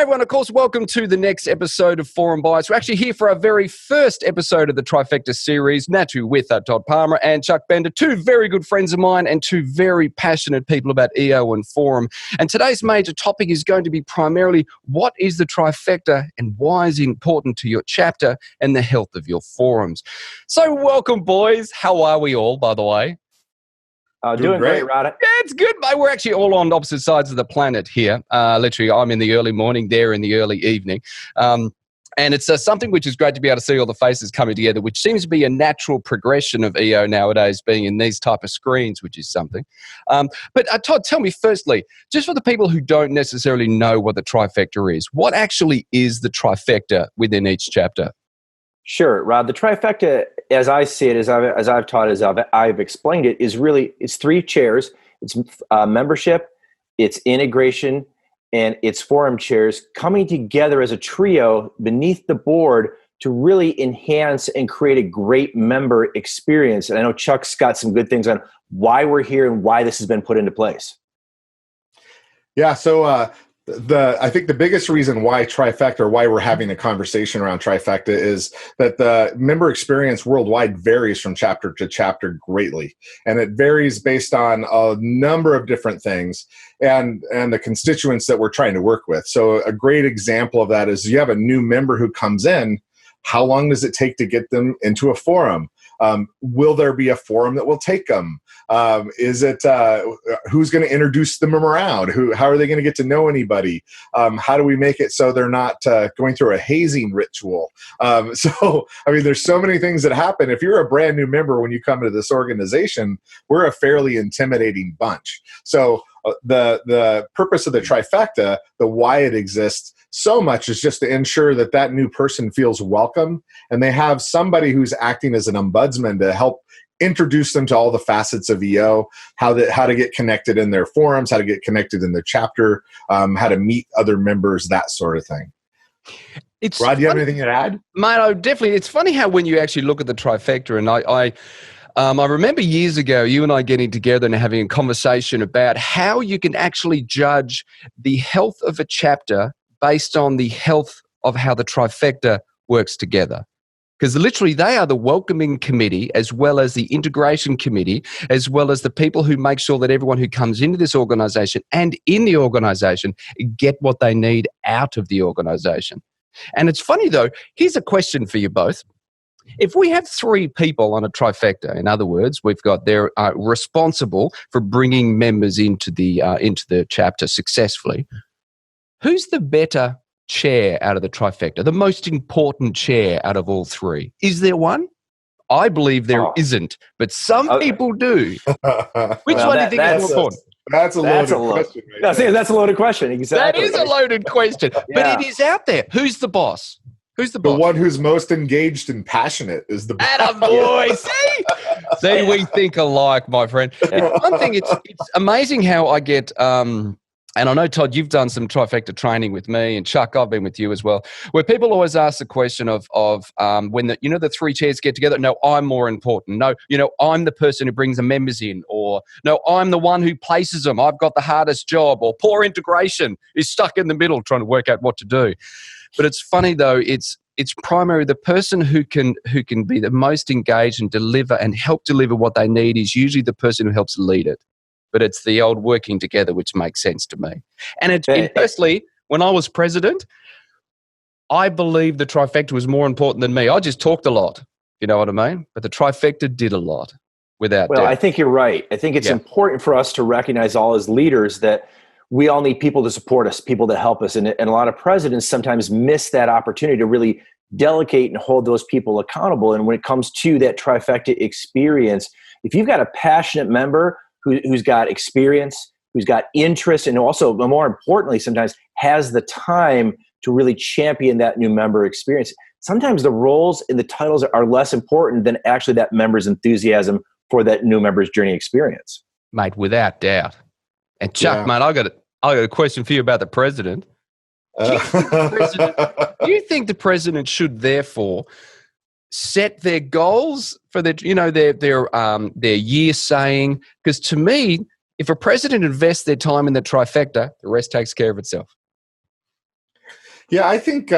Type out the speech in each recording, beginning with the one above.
everyone, of course, welcome to the next episode of Forum Bias. We're actually here for our very first episode of the Trifecta Series, naturally with Todd Palmer and Chuck Bender, two very good friends of mine and two very passionate people about EO and Forum. And today's major topic is going to be primarily what is the Trifecta and why is it important to your chapter and the health of your forums. So welcome, boys. How are we all, by the way? Doing great, Rod. Yeah, it's good, mate. We're actually all on opposite sides of the planet here. Literally, I'm in the early morning, they're in the early evening. And it's something which is great to be able to see all the faces coming together, which seems to be a natural progression of EO nowadays, being in these type of screens, which is something. But Todd, tell me firstly, just for the people who don't necessarily know what the Trifecta is, what actually is the Trifecta within each chapter? Sure, Rod. The Trifecta, as I see it, as I've taught, as I've explained it, is really, it's three chairs. It's membership, it's integration, and it's forum chairs coming together as a trio beneath the board to really enhance and create a great member experience. And I know Chuck's got some good things on why we're here and why this has been put into place. Yeah, so I think the biggest reason why Trifecta, or why we're having a conversation around Trifecta, is that the member experience worldwide varies from chapter to chapter greatly. And it varies based on a number of different things and the constituents that we're trying to work with. So a great example of that is you have a new member who comes in. How long does it take to get them into a forum? Will there be a forum that will take them? Is it who's going to introduce them around? How are they going to get to know anybody? How do we make it so they're not going through a hazing ritual? So, I mean, there's so many things that happen. If you're a brand new member when you come to this organization, we're a fairly intimidating bunch. So the purpose of the Trifecta, the why it exists so much, is just to ensure that that new person feels welcome and they have somebody who's acting as an ombudsman to help introduce them to all the facets of EO, how to get connected in their forums, how to get connected in their chapter, how to meet other members, that sort of thing. Rod, do you have anything to add? Mate, definitely. It's funny how when you actually look at the Trifecta, and I remember years ago, you and I getting together and having a conversation about how you can actually judge the health of a chapter based on the health of how the Trifecta works together. Because literally they are the welcoming committee, as well as the integration committee, as well as the people who make sure that everyone who comes into this organization and in the organization get what they need out of the organization. And it's funny though, here's a question for you both. If we have three people on a Trifecta, in other words, we've got they're responsible for bringing members into the chapter successfully, who's the better chair out of the Trifecta, the most important chair out of all three? Is there one? I believe there isn't, but some people do. Which one do you think is more important? That's a loaded question. That's a loaded question. Exactly. That is a loaded question, but it is out there. Who's the boss? Who's the boss? The one who's most engaged and passionate is the boss. Attaboy. See, we think alike, my friend. One thing, it's amazing how I get, and I know, Todd, you've done some Trifecta training with me, and Chuck, I've been with you as well, where people always ask the question of when the three chairs get together, no, I'm more important. No, I'm the person who brings the members in, or no, I'm the one who places them. I've got the hardest job, or poor integration is stuck in the middle trying to work out what to do. But it's funny though, it's primarily the person who can be the most engaged and deliver and help deliver what they need is usually the person who helps lead it. But it's the old working together, which makes sense to me. And firstly, when I was president, I believe the Trifecta was more important than me. I just talked a lot, you know what I mean? But the Trifecta did a lot without doubt. I think you're right. I think it's important for us to recognize all as leaders that we all need people to support us, people to help us. And a lot of presidents sometimes miss that opportunity to really delegate and hold those people accountable. And when it comes to that Trifecta experience, if you've got a passionate member who's got experience, who's got interest, and also, more importantly, sometimes has the time to really champion that new member experience, sometimes the roles and the titles are less important than actually that member's enthusiasm for that new member's journey experience. Mate, without doubt. And Chuck, mate, I got a question for you about the president. Do you think the president should therefore set their goals for their year saying? Because to me, if a president invests their time in the Trifecta, the rest takes care of itself. Yeah, I think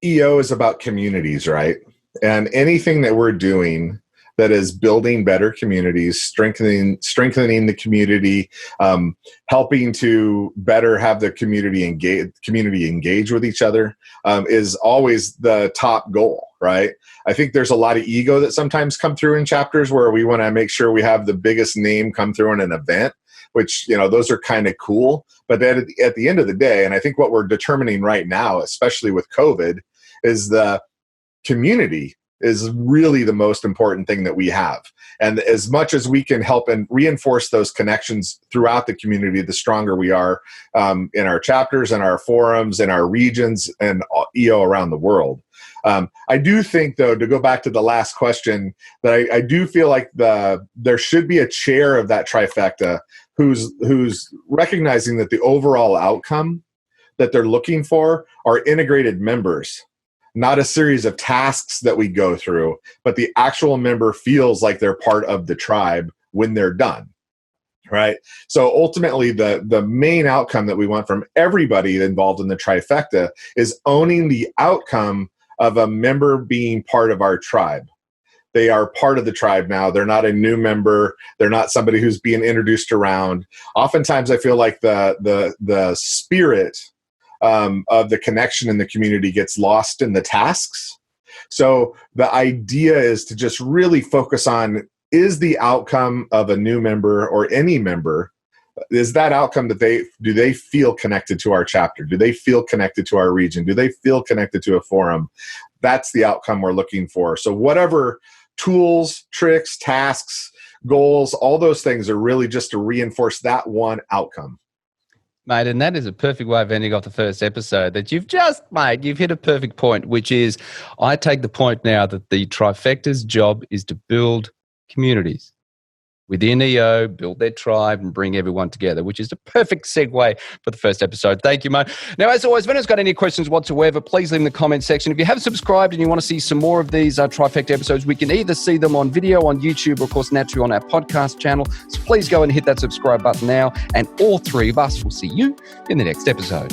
EO is about communities, right? And anything that we're doing that is building better communities, strengthening the community, helping to better have the community engage with each other, is always the top goal, right? I think there's a lot of ego that sometimes come through in chapters where we want to make sure we have the biggest name come through in an event, which, those are kind of cool. But then at the end of the day, and I think what we're determining right now, especially with COVID, is the community is really the most important thing that we have. And as much as we can help and reinforce those connections throughout the community, the stronger we are in our chapters and our forums and our regions and EO around the world. I do think, though, to go back to the last question, that I do feel like there should be a chair of that trifecta who's recognizing that the overall outcome that they're looking for are integrated members. Not a series of tasks that we go through, but the actual member feels like they're part of the tribe when they're done, right? So ultimately, the main outcome that we want from everybody involved in the trifecta is owning the outcome of a member being part of our tribe. They are part of the tribe now. They're not a new member. They're not somebody who's being introduced around. Oftentimes, I feel like the spirit of the connection in the community gets lost in the tasks. So the idea is to just really focus on, is the outcome of a new member or any member, is that outcome that do they feel connected to our chapter? Do they feel connected to our region? Do they feel connected to a forum? That's the outcome we're looking for. So whatever tools, tricks, tasks, goals, all those things are really just to reinforce that one outcome. Mate, and that is a perfect way of ending off the first episode that you've just made. You've hit a perfect point, which is I take the point now that the trifecta's job is to build communities within EO, build their tribe and bring everyone together, which is the perfect segue for the first episode. Thank you, mate. Now, as always, if anyone's got any questions whatsoever, please leave them in the comment section. If you haven't subscribed and you want to see some more of these Trifecta episodes, we can either see them on video on YouTube or, of course, naturally on our podcast channel. So please go and hit that subscribe button now, and all three of us will see you in the next episode.